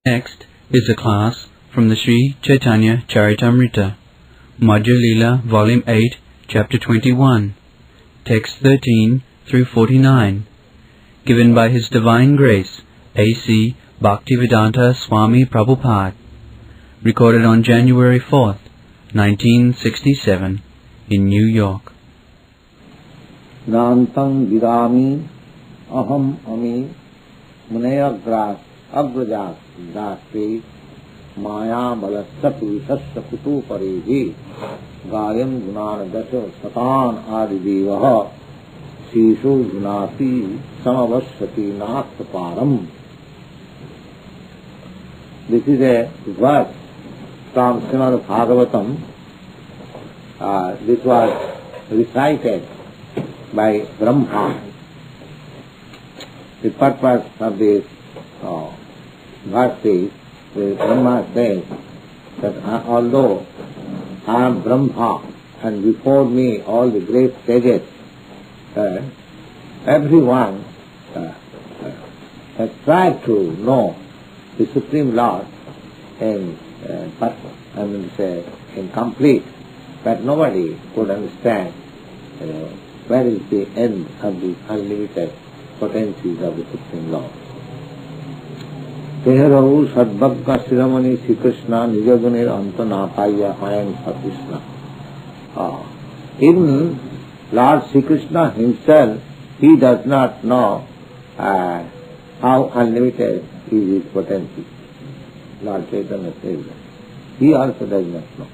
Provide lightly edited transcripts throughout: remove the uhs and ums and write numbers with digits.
Next is a class from the Sri Chaitanya Charitamrita, Madhya Lila, Volume 8, Chapter 21, Text 13 through 49, given by His Divine Grace, A.C. Bhaktivedanta Swami Prabhupada, recorded on January 4th, 1967, in New York. Nantang vidami aham ami munayagras agras daspe maya balasatu visasya kutu parehi gayam gunan dasya satan adidevaha shishu gunati samavashyati nastaparam. This is a verse from Srimad Bhagavatam. This was recited by Brahma. The purpose of this verse is, Brahma says that although I am Brahma and before me all the great sages, everyone has tried to know the Supreme Lord in complete, but nobody could understand where is the end of the unlimited potencies of the Supreme Lord. Teharahu Sadbhagga Shiramani Sri Krishna Nijagunir Antanapaya Ayam Sakrishna. Even Lord Sri Krishna himself, he does not know how unlimited is his potency. Lord Chaitanya says that. He also does not know.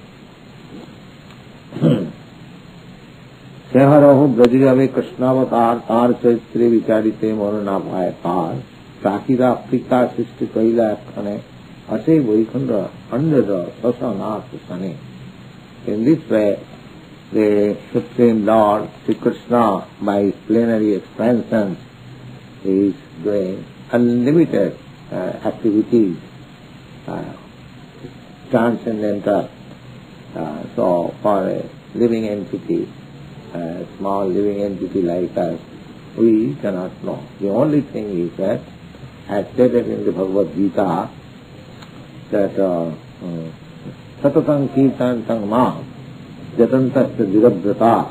Seharahu Brajirave Krishnavatar Tar Chaitri Vicharite Moranabhaya Par Prakira Prita Sisti Kaila Khane Ase Vaikundra Andra Sasana Sane. In this way, the Supreme Lord Sri Krishna, by his plenary expansions, is doing unlimited activities, transcendental. So for a living entity, a small living entity like us, we cannot know. The only thing is that, as stated in the Bhagavad Gita, that Satatang Kirtantang Ma Jatantasya Dirabrata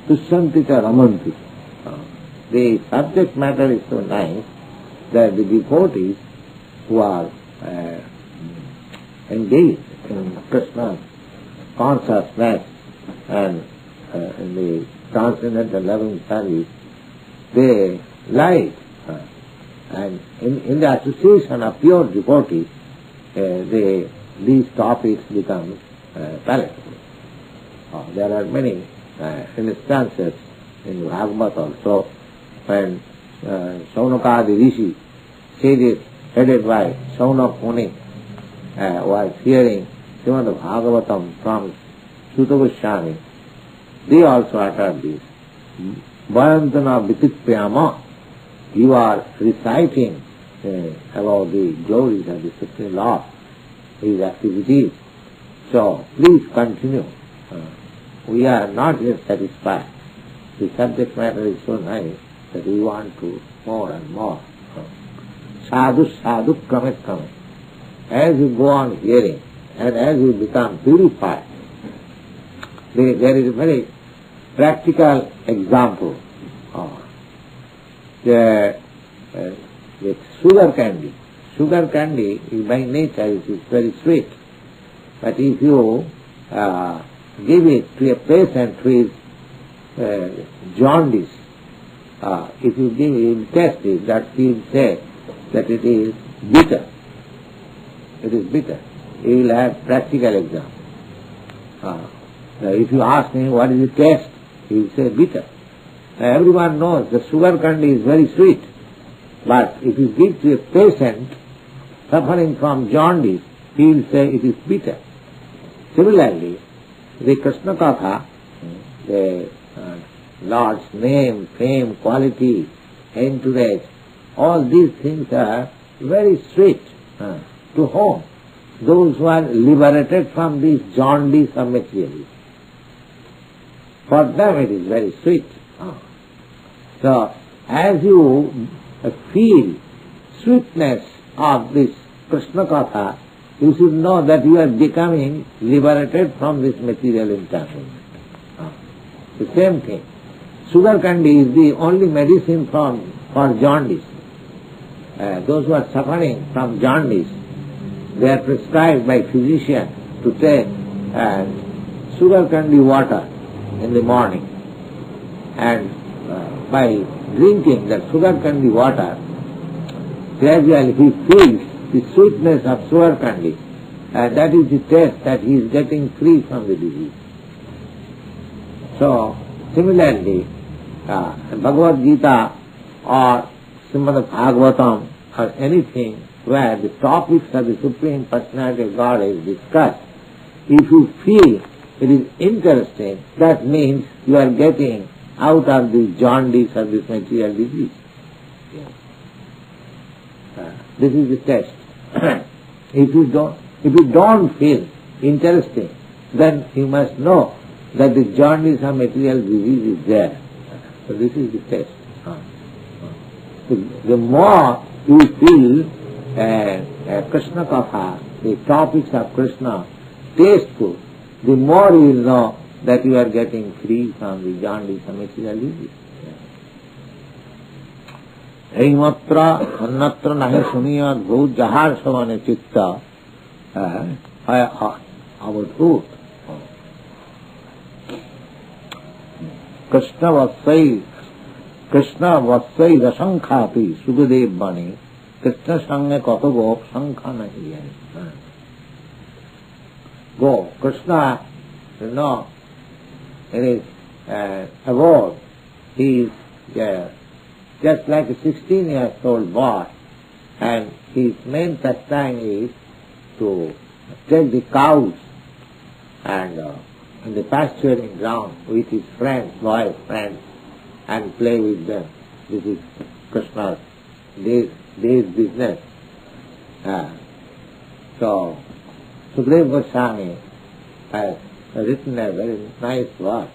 Tushantita Ramanti. The subject matter is so nice that the devotees who are engaged in Krishna's consciousness and in the transcendental loving service, they like, and in the association of pure devotees, these topics become palatable. There are many instances in Bhagavad also when Saunakadi Rishi, sages headed by Saunak Muni, was hearing Srimad Bhagavatam from Sutta Goswami. They also uttered this. Vayantana Vititpyama, you are reciting about the glories of the Supreme Lord, his activities. So please continue. We are not yet satisfied. The subject matter is so nice that we want to more and more. Sadhu sadhu kramet kramet. As you go on hearing and as you become purified, there is a very practical example. The sugar candy. Sugar candy is by nature is very sweet. But if you give it to a patient who is jaundice, if you give him test it, that he will say that it is bitter. It is bitter. He will have practical example. If you ask him what is the taste, he will say bitter. Now everyone knows the sugar candy is very sweet, but if you give to a patient suffering from jaundice, he will say it is bitter. Similarly, the Krishna Katha, the Lord's name, fame, quality, entourage, all these things are very sweet. To whom? Those who are liberated from this jaundice of materialism. For them it is very sweet. So, as you feel sweetness of this Krishna Katha, you should know that you are becoming liberated from this material entanglement. The same thing. Sugar candy is the only medicine for jaundice. Those who are suffering from jaundice, they are prescribed by physician to take sugar candy water in the morning. And by drinking that sugar candy water, gradually he feels the sweetness of sugar candy. That is the taste that he is getting free from the disease. So, similarly, Bhagavad Gita or Srimad Bhagavatam or anything where the topics of the Supreme Personality of Godhead is discussed, if you feel it is interesting, that means you are getting out of the jaundice of this material disease. This is the test. If you don't feel interesting, then you must know that the jaundice of material disease is there. So this is the test. The more you feel Krishna Katha, the topics of Krishna, tasteful, the more you will know that you are getting free from the jaundice of material disease. Eimatra annatra nahi suniya bhut jahar savane chitta avadhut. Krishna vatsai rasankhapi Sukadev bani Krishna sange kato gop sankha nahi hai. Go, Krishna, you know, it is above. He is just like a 16-year-old boy, and his main pastime is to take the cows and in the pasturing ground with his friends, boy friends, and play with them. This is Krishna's day's business. So, Sukadeva Goswami has written a very nice verse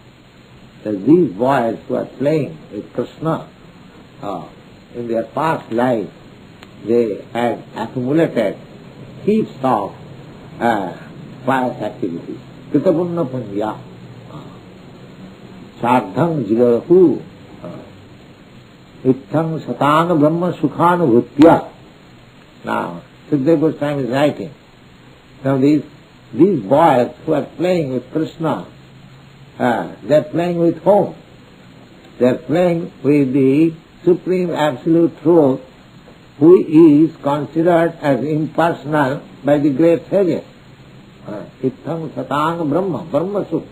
that these boys who are playing with Krishna, in their past life, they had accumulated heaps of pious activities. Kitapunna punya, sardham jigarahu, ittham satana brahma sukhana bhutya. Now, Sukadeva Goswami is writing. Now these boys who are playing with Krishna, they are playing with whom? They are playing with the Supreme Absolute Truth, who is considered as impersonal by the great sages. Itham satang Brahma, Brahma Sukh,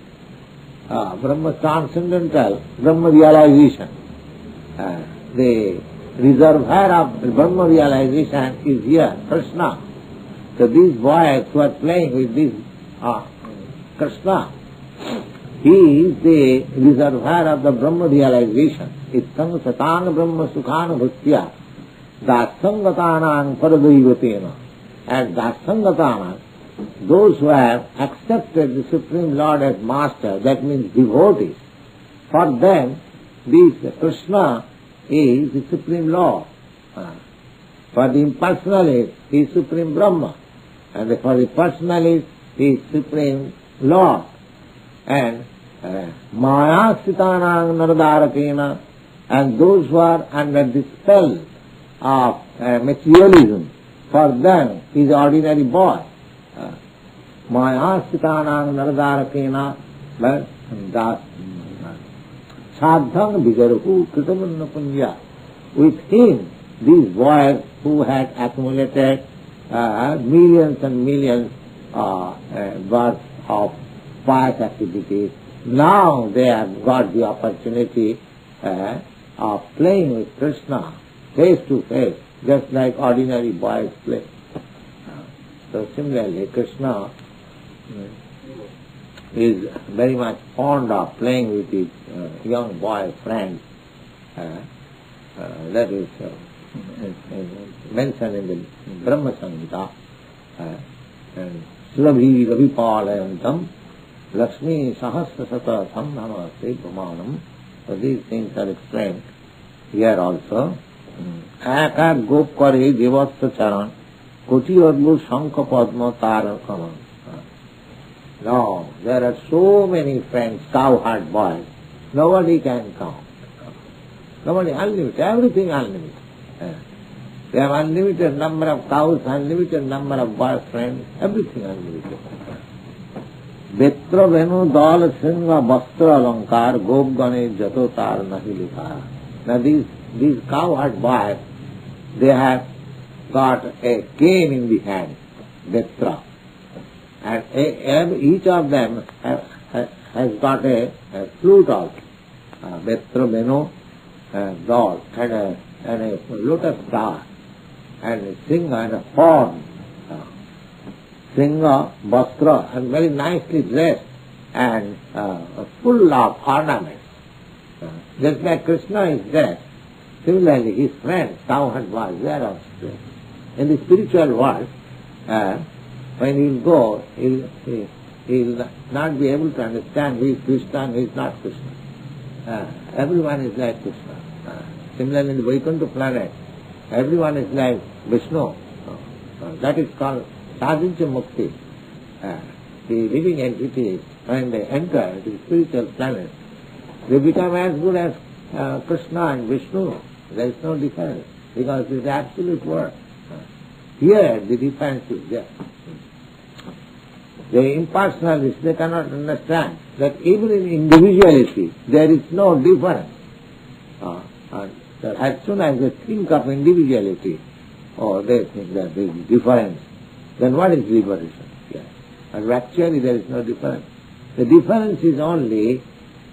Brahma transcendental, Brahma realization. The reservoir of Brahma realization is here, Krishna. So these boys who are playing with this Krishna, he is the reservoir of the Brahma realization. Ittham satang Brahma sukhana bhaktya dasangatanang paradaivatena. And dasangatanang, those who have accepted the Supreme Lord as Master, that means devotees, for them this Krishna is the Supreme Lord. For the impersonalist, he is Supreme Brahma. And for the personalist, he is Supreme Lord. And Maya Sitanang Naradarakena, and those who are under the spell of materialism, for them he is ordinary boy. Maya Sitanang Naradarakena, but Sadhang Vigaruhu Kritamanna Punya. With him, these boys who had accumulated millions and millions worth of pious activities, now they have got the opportunity of playing with Krishna face to face, just like ordinary boys play. So similarly, Krishna is very much fond of playing with his young boy friends. That is mentioned in the Brahma Samhita. And Surabhi Ravipalayantam Lakshmi Sahasrasata Samdhama Sri Pramanam. So these things are explained here also. এক এক গোপ করে দেবত্ব চারণ, কোটি অদ্ভুত শঙ্খ পদ্ম তার common. No, there are so many friends, cowherd boys, nobody can count. Nobody, unlimited, everything unlimited. They have unlimited number of cows, unlimited number of boyfriends, everything unlimited. Betra venu dal singha bastra alankar gop gane jato tar nahi likha. Now these cowherd boys, they have got a cane in the hand, betra. And each of them has got a flute also. Betra venu dal and a lotus flower. And Singha and a fawn, Singha, Bastra, and very nicely dressed and full of ornaments. Just like Krishna is dressed, similarly his friends, cowherd boys, they are also dressed. In the spiritual world, when he will go, he will not be able to understand who is Krishna and who is not Krishna. Everyone is like Krishna. Similarly in the Vaikuntha planet, everyone is like Vishnu. That is called Sadhincha Mukti. The living entities, when they enter the spiritual planet, they become as good as Krishna and Vishnu. There is no difference, because it is absolute word. Here the difference is there. The impersonalists, they cannot understand that even in individuality there is no difference. As soon as they think of individuality, they think that there is difference. Then what is liberation? Yes. And actually there is no difference. The difference is only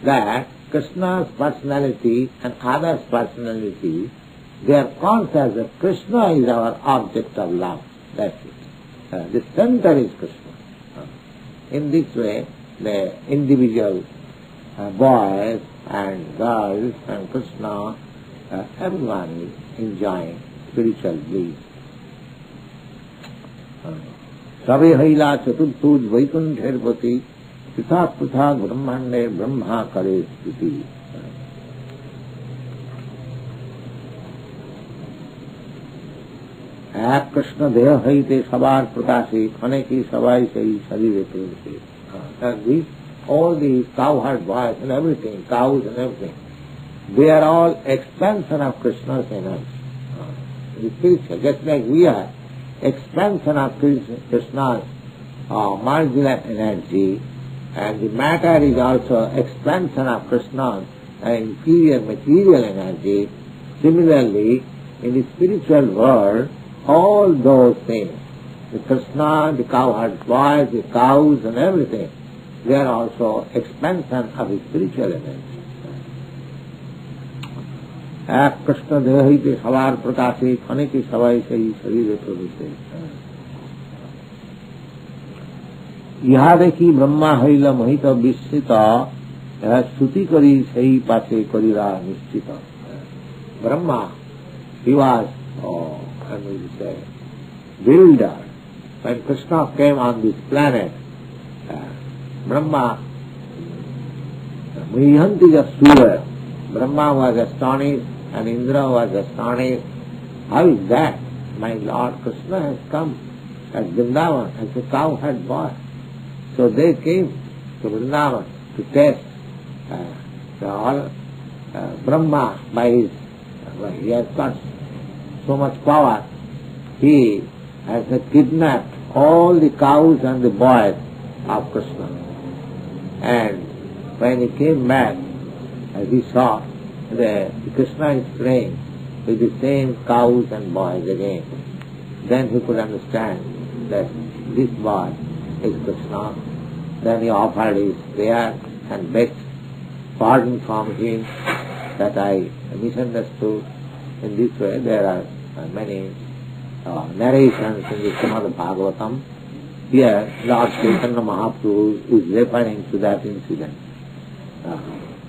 that Krishna's personality and others' personality, they are conscious that Krishna is our object of love. That's it. The center is Krishna. In this way, the individual boys and girls and Krishna, everyone is enjoying spiritual bliss. Sabe haila chaturthud vaikunther pati pithak pithak brahmande brahma kare stuti. এক কৃষ্ণ দেহ হইতে সবার প্রকাশে অনেকে সবাই সেই শরীরে চলছে. All these cowherd boys and everything, cows and everything, they are all expansion of Krishna's energy. The spiritual, just like we are expansion of Krishna's marginal energy, and the matter is also expansion of Krishna's inferior material energy. Similarly, in the spiritual world, all those things, the Krishna, the cowherd boys, the cows and everything, they are also expansion of the spiritual energy. এক কৃষ্ণ দেহ হইতে সবার প্রকাশে অনেকে সবাই সেই শরীরে প্রবেশে. ইহা দেখি ব্রহ্মা হইল মোহিত বিস্মিত, শ্রুতি করি সেই পাশে করিলা নিশ্চিত. Brahma, he was builder. When Krishna came on this planet, Brahma, Muhyanti Jasura, Brahma was astonished and Indra was astonished. How is that? My Lord Krishna has come as Vrindavan, as a cowherd boy. So they came to Vrindavan to test Brahma by his, he has got so much power. He has kidnapped all the cows and the boys of Krishna. And when he came back, as he saw the Krishna is playing with the same cows and boys again, then he could understand that this boy is Krishna. Then he offered his prayer and begged pardon from him that I misunderstood. In this way there are many narrations in the Srimad Bhagavatam. Here Lord Chaitanya Mahaprabhu is referring to that incident.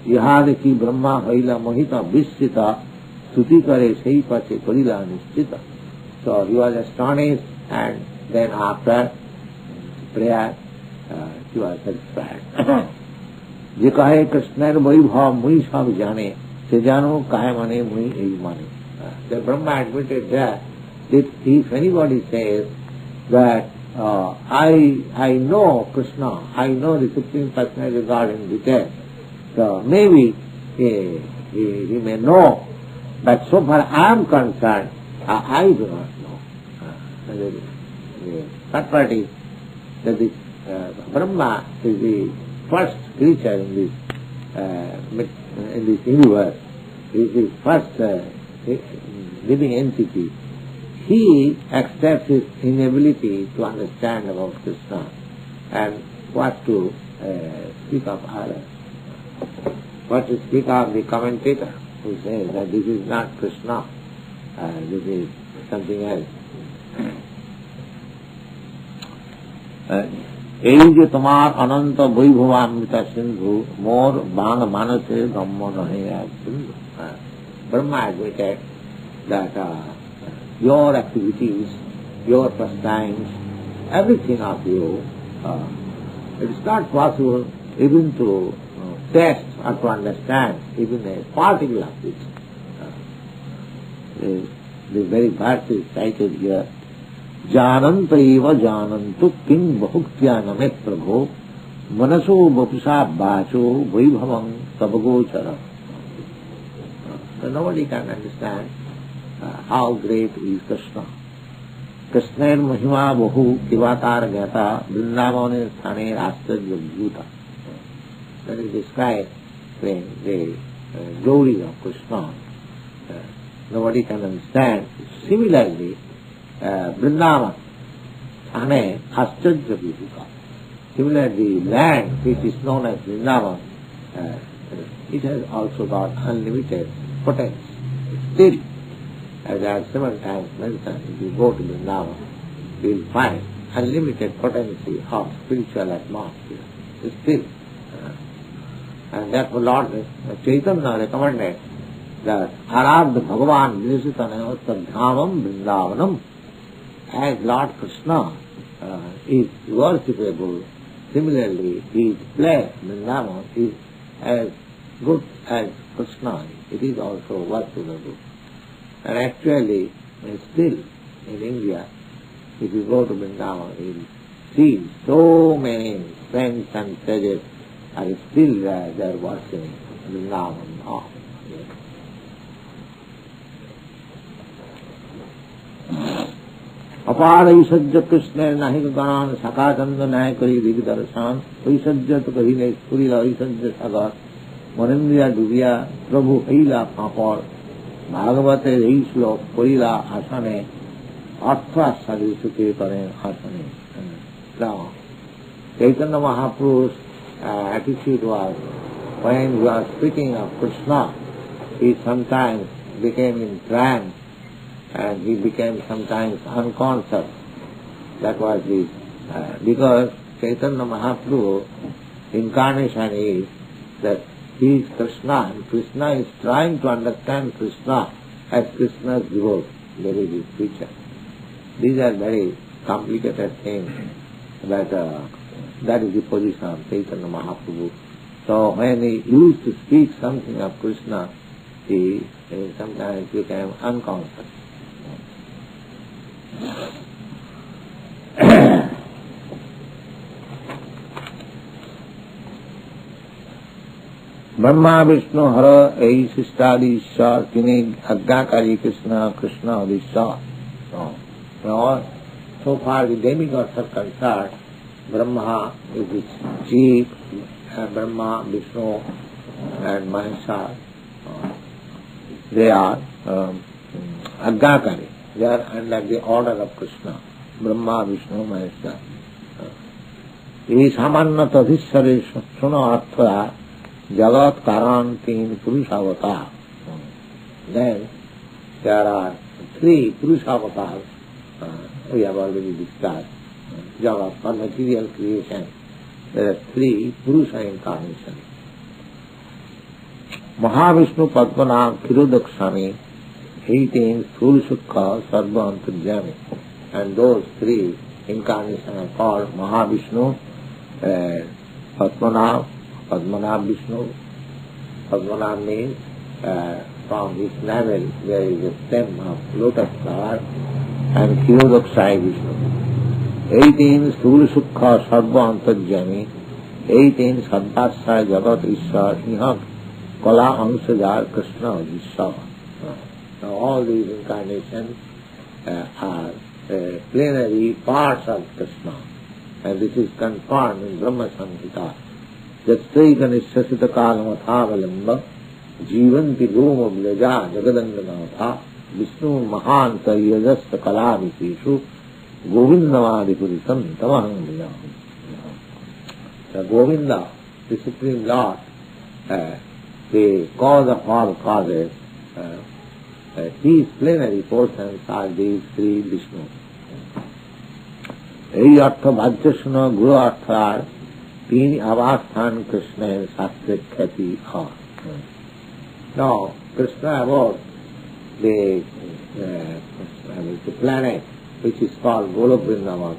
Ihadeki Brahma haila mohita visyita stuti kare sei pache karila nishchita. So he was astonished, and then after prayer he was satisfied. Je kahe Krishner vaibhav mui sab jane, se jano kahe mane mui ei mane. The Brahma admitted that if anybody says that I know Krishna, I know the Supreme Personality of Godhead in detail, so maybe he may know, but so far I am concerned, I do not know. The third part is that this Brahma is the first creature in this universe. He is the first living entity. He accepts his inability to understand about Krishna and what to speak of others. What to speak of the commentator who says that this is not Krishna, this is something else. এই যে তোমার অনন্ত বৈভবান্বিত সিন্ধু মোর বাং মানসে গম্য নহে এক সিন্ধু. Brahma admitted that your activities, your pastimes, everything of you, it is not possible even to test or to understand even a particle of it. The very verse is cited here. जानंत एव जानंतु किं बहुक्त्या नमे प्रभो मनसो वपुषा वाचो वैभवं तबगोचर. So nobody can understand how great is Krishna. Krishna महिमा बहु किवातार ज्ञाता वृंदावन स्थाने आश्चर्य भूता. That is described in the glory of Krishna. Nobody can understand. Similarly, Vrindavan, Thane, Ascharya Bhutaka. Similarly, the land which is known as Vrindavan, it has also got unlimited potence. Still, as I have several times mentioned, if you go to Vrindavan, you will find unlimited potency of spiritual atmosphere. Still, and therefore Lord Chaitanya recommended that Aradha Bhagavan Vinisitana Sadhamam Vrindavanam. As Lord Krishna is worshipable, similarly his place, Vrindavan, is as good as Krishna. It is also worshipable. And actually, still in India, if you go to Vrindavan, you will see so many saints and sages are still there, they are worshipping Vrindavan. अपार ऐश्वर्य कृष्ण नाहिक गणान सकाचंद न्याय करी दिग दर्शन ऐश्वर्य तो कही नहीं स्फुरिला ऐश्वर्य सागर मनेन्द्रिया dubia प्रभु हईला पापड़ भागवते यही श्लोक कईला आसने अर्थ आश्चर्य सुखे करें आसने. Chaitanya Mahaprabhu's attitude was, when he was speaking of Krishna, he sometimes became in trance and he became sometimes unconscious. That was his, because Chaitanya Mahaprabhu incarnation is that he is Krishna and Krishna is trying to understand Krishna as Krishna's devotee. That is his feature. These are very complicated things, but that is the position of Chaitanya Mahaprabhu. So when he used to speak something of Krishna, he sometimes became unconscious. Brahma Vishnu हर यही शिष्टादि ईश्वर किन्हीं आज्ञाकारी कृष्ण कृष्ण ईश्वर. So far the demigods are concerned, Brahma is the chief, Brahma, Vishnu and Mahesha, they are Ajnakari. They are under the order of Krishna, Brahma, Vishnu, Mahesha. He samannata dhissare suna artha jagat karan teen purusavatar. Then there are three purusavatars, we have already discussed. Jagat, for material creation, there are three Purusha incarnations. Mahavishnu Padmanam Kirudakshami, 18 Purusukha Sarva Antarjami. And those three incarnations are called Mahavishnu, Padmanam Vishnu. Padmanam means from his navel there is a stem of lotus flower and Kiyodaksai Vishnu. 18 Sthula Sukha Sarva Antarjami, 18 Saddasya Jagat Ishar Ihak Kala Ansajar Krishna Vishwa. Now all these incarnations are plenary parts of Krishna, and this is confirmed in Brahma Samhita. Jatsaiga Nishasita Kalamathavalamba Jivanti Loma Blaja Jagadandanatha Vishnu Mahanta Yajasta Kalaviseshu Govindavadipurisam Tamaham Vijaham. The Govinda, the Supreme Lord, the cause of all causes, these plenary portions are these three Vishnus. এই অর্থ বাহ্যস্ন গুরু অর্থাৎ তিন আবাসস্থান কৃষ্ণের শাস্ত্রে খ্যাতি হয়। Now, Krishna about the planet which is called Golok Vrindavan,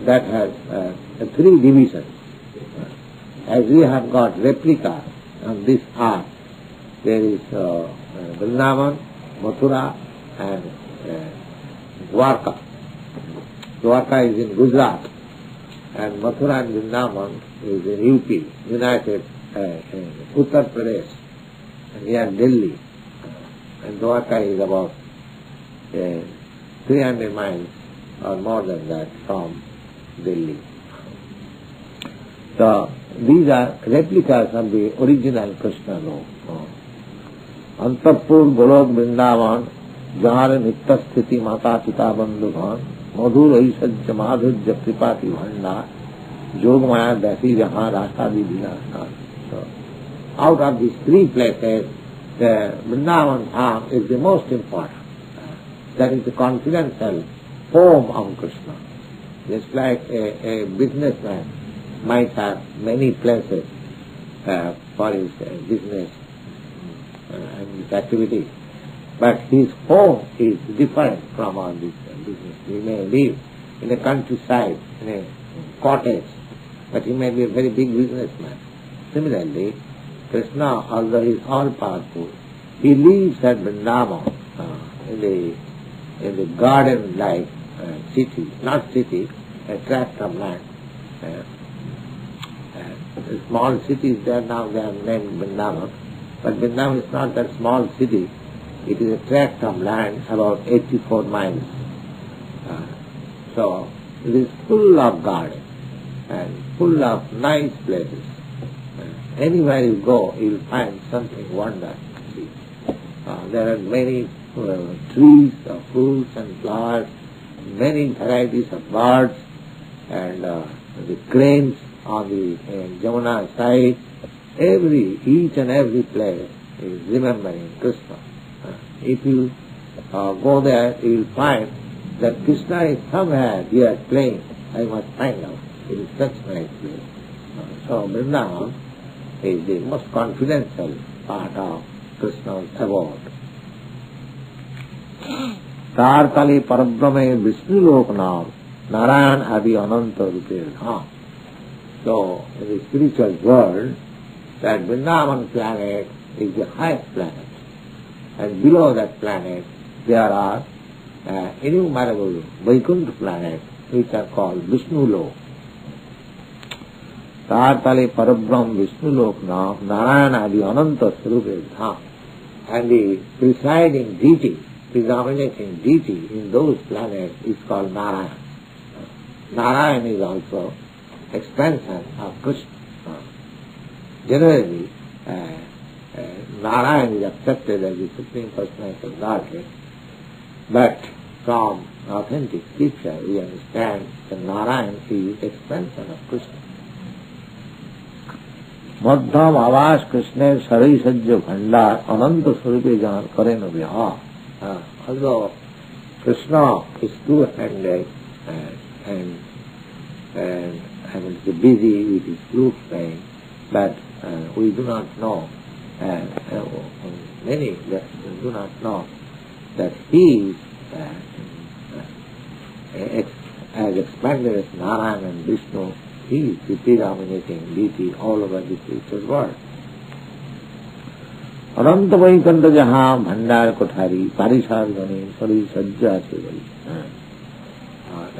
that has three divisions. As we have got replica on this earth, there is Vrindavan, Mathura and Dwarka. Dwarka is in Gujarat and Mathura and Vrindavan is in UP, United Uttar Pradesh, and near Delhi. And Dwarka is about 300 miles or more than that from Delhi. So these are replicas of the original Krishna Lok. Antapur Golok Vrindavan Jahar Nitta Sthiti Mata Pita Bandhuvan Madhur Aishajya Madhurya Kripati Bhanda Jogmaya Dasi Jahan Rastadi Vilastan. So out of these three places, the Vrindavan Dham is the most important. That is the confidential home of Krishna. Just like a businessman might have many places for his business and his activity, but his home is different from all this business. He may live in a countryside, in a cottage, but he may be a very big businessman. Similarly, Krishna, although he is all-powerful, he lives at Vrindavan, in the garden-like city, not city, a tract of land. Small cities there now, they are named Vrindavan, but Vrindavan is not a small city. It is a tract of land about 84 miles. So it is full of gardens and full of nice places. Anywhere you go, you will find something wonderful. There are many trees of fruits and flowers, many varieties of birds, and the cranes on the Jamuna side. Each and every place is remembering Krishna. If you go there, you will find that Krishna is somewhere here playing. I must find out. It is such a nice place. So Vrindavan is the most confidential part of Krishna's abode. Tartali Parabrahme Vishnu Loknam Narayan Adi Ananta Rupirha. So in the spiritual world, that Vrindavan planet is the highest planet, and below that planet there are innumerable Vaikuntha planets which are called Vishnu Lok. Tartale Parabrahm Vishnu Lokna Narayana Adi Ananta Srupedha. And the presiding deity, predominating deity in those planets is called Narayan. Narayan is also expansion of Krishna. Generally, Narayan is accepted as the Supreme Personality of Godhead, but from authentic scripture we understand that Narayan is expansion of Krishna. Madhyam Avas Krishna Sarai Sajya Bhandar Ananta Swarupe Jan Karena Vyaha. Although Krishna is two-handed and busy with his flute playing, but we do not know, many do not know that he is as expanded as Narayan and Vishnu. He is the predominating deity all over the spiritual world. अनंत वैकुंठ जहाँ भंडार कोठारी पारिषद गणे सरी सज्जा से गई.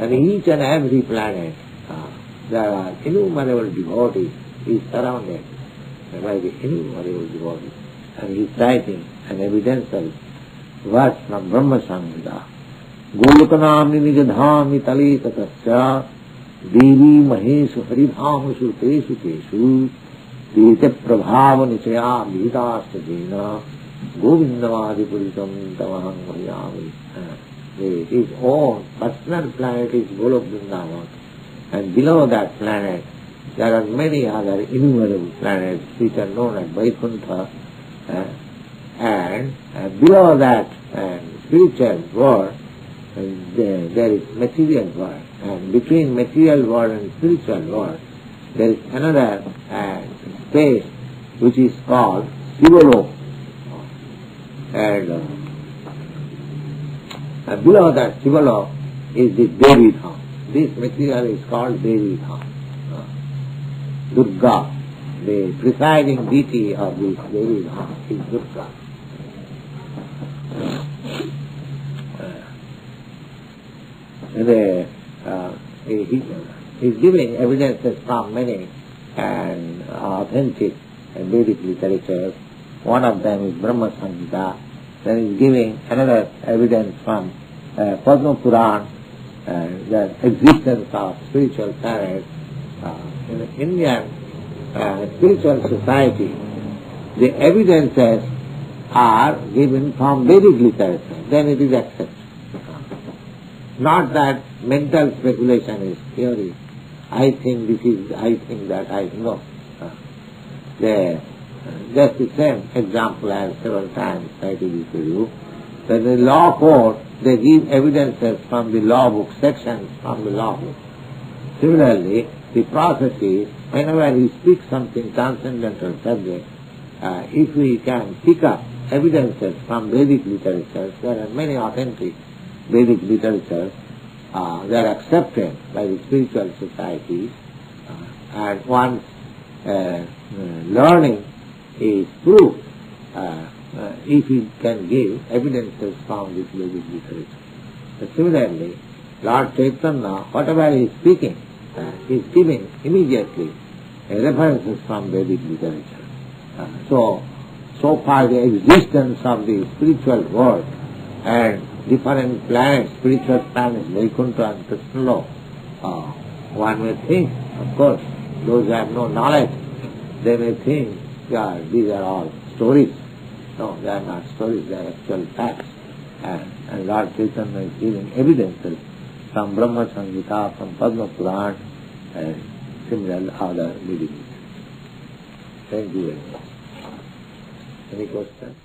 And each and every planet, there are innumerable devotees. He is surrounded by the innumerable devotees. And he is writing an evidential verse from Brahma Samhita. Golokanamni nijadhami tali tatasya devi maheshu haribhamashu teshu teshu tete prabhava nichaya bhitasya jena govindavadi purisam tamaham bhajami. His own personal planet is Golok Vrindavan, and below that planet there are many other innumerable planets which are known as Vaikuntha, and below that spiritual world there is material world, and between material world and spiritual world there is another space which is called Sivalok, and below that Sivalok is the Devi Dham. This material is called Devi Dham. Durga, the presiding deity of this Devi Dham is Durga. He is giving evidences from many and authentic Vedic literatures. One of them is Brahma Samhita. Then he is giving another evidence from Padma Puran, the existence of spiritual planets. In the Indian spiritual society, the evidences are given from Vedic literature, then it is accepted. Not that mental speculation is theory. I think this is, I think that, I know. Just the same example I have several times cited to you. That in the law court, they give evidences from the law book, sections from the law book. Similarly, the process is, whenever we speak something transcendental subject, if we can pick up evidences from Vedic literatures, there are many authentic Vedic literatures, they are accepted by the spiritual societies, and once learning is proved, if he can give evidences from this Vedic literature. But similarly, Lord Chaitanya, whatever he is speaking, is giving immediately references from Vedic literature. So far the existence of the spiritual world and different planets, spiritual planets, Vaikuntha and Krishna, one may think, of course, those who have no knowledge, they may think, yeah, these are all stories. No, they are not stories, they are actual facts. And Lord Chaitanya is giving evidences from Brahma Samhita, from Padma Puran, and similar other Vedic. Thank you very much. Any questions?